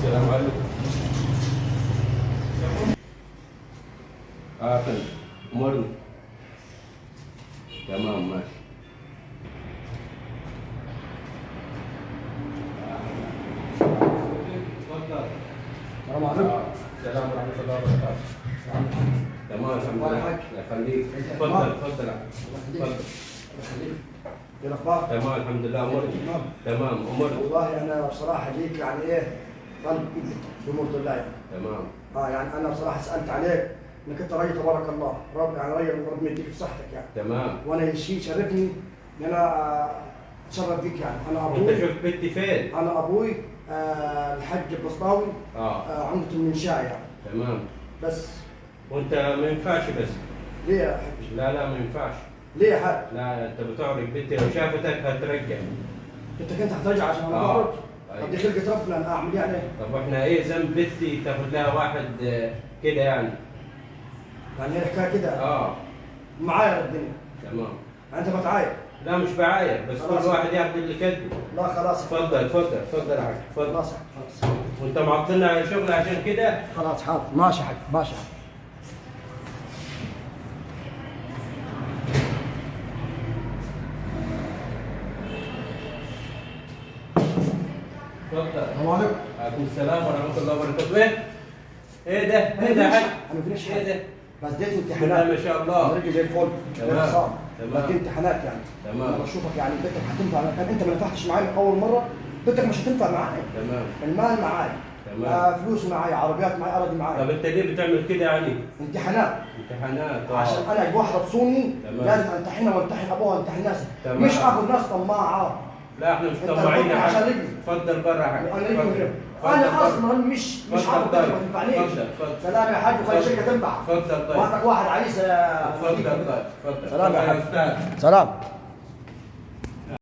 السلام عليكم. فندم أمرني. تمام ماشي. تفضل. السلام عليكم. السلام ورحمة الله وبركاته. تمام الحمد لله. الله يخليك. تفضل تفضل. تفضل. ايه الاخبار؟ تمام الحمد لله. أمرني. تمام أمرني. والله انا بصراحه جيت يعني ايه طالب ايدك بامور الله يعني. تمام. يعني انا بصراحه سالت عليك انك انت راجل تبارك الله، رب يعني راجل ربنا يديك في صحتك يعني. تمام. وانا شيء شرفني ان انا اتشرف بيك يعني. انا أنت ابوي شفت بنتي فين؟ انا ابوي الحج البسطاوي عمدة المنشاه يعني. تمام. بس وأنت ما ينفعش بس. ليه يا حج؟ لا ما ينفعش. ليه يا حاج؟ لا أنت بتعرف بنتي لو شافتك هترجع. انت هترجع عشان انا بعرج؟ طب دي خلقة ربنا انا اعمل يعني. طب واحنا ايه ذنب بنتي تاخد لها واحد كده يعني؟ يعني هي الحكايه كده. اه معايا الدنيا. تمام. انت بتعاير. لا مش بعاير بس خلاص. كل واحد ياخد اللي كده. لا خلاص. اتفضل يا حاج اتفضل. خلاص خلاص. وانت معطلنا على شغل عشان كده؟ خلاص حاضر ماشي حاج ماشي حاج. اتفضل. السلام عليكم. وعليكم السلام ورحمة الله وبركاته. ايه ده؟ ايه ده يا حاج؟ انا مفيش ايه ده؟ بس ديت بسم امتحانات. الله ما شاء الله. رجلي زي الفل. تمام. صعب. تمام. دي امتحانات يعني. تمام. انا بشوفك يعني بنتك هتنفع. كان انت ما نفعتش معايا من اول مره، بنتك مش هتنفع معايا. تمام. المال معايا. تمام. فلوس معايا، عربيات معايا، اراضي طب معايا. انت ليه بتعمل كده يعني؟ امتحانات. امتحانات عشان انا واحده تصوني تمام. لازم لازم امتحنها وامتحن ابوها وامتحن ناسها. تمام. مش اخذ ناس طماعه. لا احنا مش انت طماعين يا عشان حاج. رجلي. اتفضل بره يا حاج. انا رجلي اتفضل. انا اصلا مش اتفضل عارف طيب. ما تنفعنيش. اتفضل. سلام يا حاج وخلي الشركه تنفع. اتفضل طيب. وعندك واحد عريس. اتفضل طيب. اتفضل. سلام يا اتفضل حاج. استاذ. سلام.